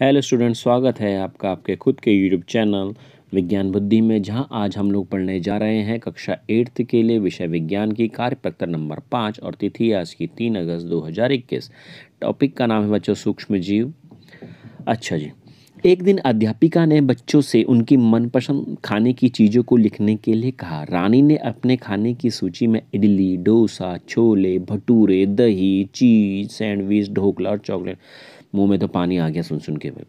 Hello student, स्वागत है आपका आपके खुद के यूट्यूब चैनल विज्ञान बुद्धि में, जहां आज हम लोग पढ़ने जा रहे हैं कक्षा 8th के लिए विषय विज्ञान की कार्यपत्र नंबर 5 और तिथि आज की 3 अगस्त 2021। टॉपिक का नाम है बच्चों सूक्ष्म जीव। अच्छा जी, एक दिन अध्यापिका ने बच्चों से उनकी मनपसंद खाने की चीज़ों को लिखने के लिए कहा। रानी ने अपने खाने की सूची में इडली, डोसा, छोले भटूरे, दही, चीज, सैंडविच, ढोकला और चॉकलेट, मुंह में तो पानी आ गया सुन सुन के भाई,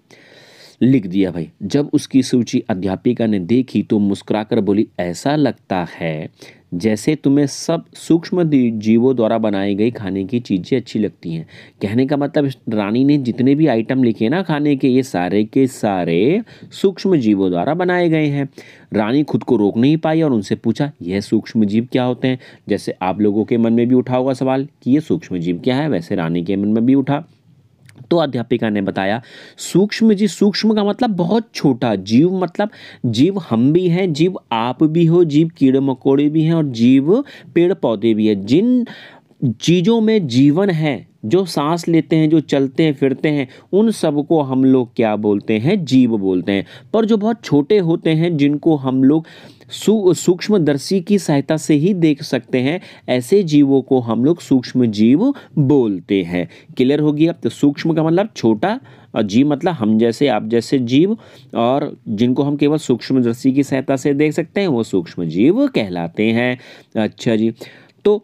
लिख दिया भाई। जब उसकी सूची अध्यापिका ने देखी तो मुस्कुराकर बोली, ऐसा लगता है जैसे तुम्हें सब सूक्ष्म जीवों द्वारा बनाई गई खाने की चीज़ें अच्छी लगती हैं। कहने का मतलब रानी ने जितने भी आइटम लिखे ना खाने के, ये सारे के सारे सूक्ष्म जीवों द्वारा बनाए गए हैं। रानी खुद को रोक नहीं पाई और उनसे पूछा, यह सूक्ष्म जीव क्या होते हैं? जैसे आप लोगों के मन में भी उठा होगा सवाल कि ये सूक्ष्म जीव क्या है, वैसे रानी के मन में भी उठा। तो अध्यापिका ने बताया, सूक्ष्म जीव, सूक्ष्म का मतलब बहुत छोटा, जीव मतलब जीव हम भी हैं, जीव आप भी हो, जीव कीड़े मकोड़े भी हैं और जीव पेड़ पौधे भी हैं। जिन चीज़ों में जीवन है, जो सांस लेते हैं, जो चलते हैं फिरते हैं, उन सबको हम लोग क्या बोलते हैं? जीव बोलते हैं। पर जो बहुत छोटे होते हैं, जिनको हम लोग सूक्ष्मदर्शी की सहायता से ही देख सकते हैं, ऐसे जीवों को हम लोग सूक्ष्म जीव बोलते हैं। क्लियर हो गया? तो सूक्ष्म का मतलब छोटा और जीव मतलब हम जैसे आप जैसे जीव, और जिनको हम केवल सूक्ष्मदर्शी की सहायता से देख सकते हैं वो सूक्ष्म जीव कहलाते हैं। अच्छा जी, तो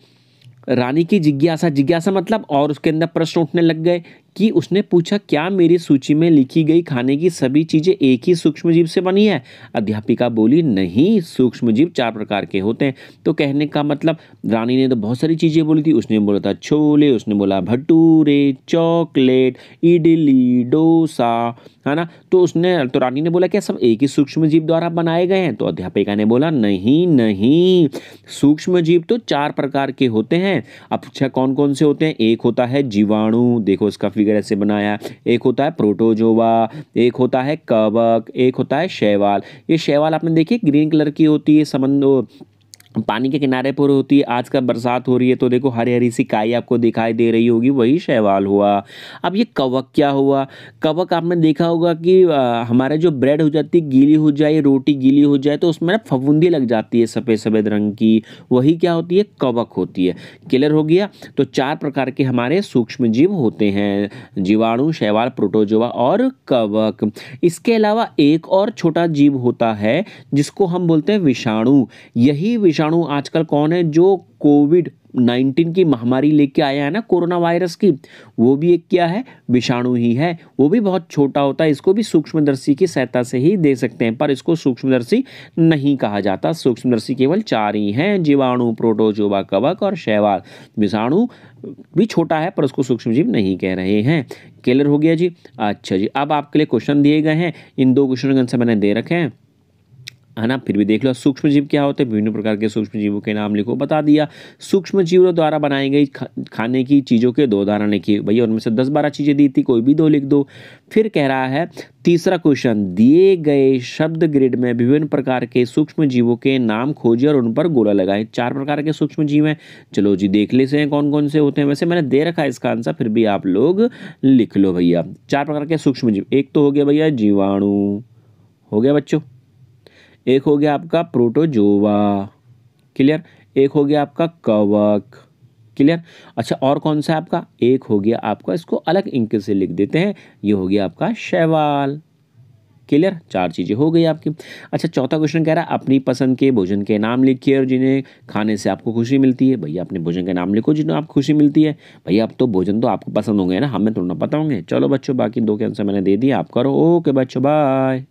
रानी की जिज्ञासा मतलब, और उसके अंदर प्रश्न उठने लग गए कि उसने पूछा, क्या मेरी सूची में लिखी गई खाने की सभी चीजें एक ही सूक्ष्म जीव से बनी है? अध्यापिका बोली, नहीं, सूक्ष्म जीव 4 प्रकार के होते हैं। तो कहने का मतलब रानी ने तो बहुत सारी चीजें बोली थी। उसने बोला था छोले, उसने बोला भटूरे, चॉकलेट, इडली, डोसा, है ना। तो रानी ने बोला, क्या सब एक ही सूक्ष्म जीव द्वारा बनाए गए हैं? तो अध्यापिका ने बोला, नहीं नहीं, सूक्ष्म जीव तो 4 प्रकार के होते हैं। अब अच्छा, कौन कौन से होते हैं? एक होता है जीवाणु, देखो इसका फिगर ऐसे बनाया। एक होता है प्रोटोजोआ, एक होता है कवक, एक होता है शैवाल। ये शैवाल आपने देखी ग्रीन कलर की होती है, समंदर पानी के किनारे पर होती है। आज का बरसात हो रही है तो देखो हरी हरी सी काई आपको दिखाई दे रही होगी, वही शैवाल हुआ। अब ये कवक क्या हुआ? कवक आपने देखा होगा कि हमारे जो ब्रेड हो जाती है गीली हो जाए, रोटी गीली हो जाए तो उसमें ना फफूंदी लग जाती है सफ़ेद सफ़ेद रंग की, वही क्या होती है? कवक होती है। क्लियर हो गया? तो 4 प्रकार के हमारे सूक्ष्म जीव होते हैं, जीवाणु, शैवाल, प्रोटोजोआ और कवक। इसके अलावा एक और छोटा जीव होता है जिसको हम बोलते हैं विषाणु। यही विषाणु आजकल कौन है जो कोविड-19 की महामारी लेके आया है ना, कोरोना वायरस की, वो भी एक क्या है? विषाणु ही है। वो भी बहुत छोटा होता है, इसको भी सूक्ष्मदर्शी की सहायता से ही देख सकते हैं, पर इसको सूक्ष्मदर्शी नहीं कहा जाता। सूक्ष्मदर्शी केवल 4 ही हैं, जीवाणु, प्रोटोजोआ, कवक और शैवाल। विषाणु भी छोटा है पर उसको सूक्ष्मजीव नहीं कह रहे हैं। क्लियर हो गया जी? अच्छा जी, अब आपके लिए क्वेश्चन दिए गए हैं, इन 2 क्वेश्चन का आंसर मैंने दे रखे हैं, है ना। फिर भी देख लो, सूक्ष्म जीव क्या होते हैं? विभिन्न प्रकार के सूक्ष्म जीवों के नाम लिखो, बता दिया। सूक्ष्म जीवों द्वारा बनाई गई खाने की चीज़ों के 2 उदाहरण लिखिए। भैया उनमें से 10-12 चीज़ें दी थी, कोई भी 2 लिख दो। फिर कह रहा है तीसरा क्वेश्चन, दिए गए शब्द ग्रिड में विभिन्न प्रकार के सूक्ष्म जीवों के नाम खोजिए और उन पर गोला लगाए। 4 प्रकार के सूक्ष्म जीव हैं, चलो जी देख लेते हैं कौन कौन से होते हैं। वैसे मैंने दे रखा है इसका आंसर, फिर भी आप लोग लिख लो भैया। 4 प्रकार के सूक्ष्म जीव, एक तो हो गया भैया जीवाणु, हो गया बच्चों। एक हो गया आपका प्रोटोजोआ, क्लियर। एक हो गया आपका कवक, क्लियर। अच्छा, और कौन सा आपका? एक हो गया आपका, इसको अलग इंक से लिख देते हैं, ये हो गया आपका शैवाल, क्लियर। 4 चीजें हो गई आपकी। अच्छा, चौथा क्वेश्चन कह रहा है अपनी पसंद के भोजन के नाम लिखिए और जिन्हें खाने से आपको खुशी मिलती है। भैया अपने भोजन के नाम लिखो जिन्हें आपको खुशी मिलती है। भैया अब तो भोजन तो आपको पसंद होंगे ना, हमें थोड़ा ना पता होंगे। चलो बच्चों, बाकी 2 के आंसर मैंने दे दिए, आप करो। ओके बच्चों, बाय।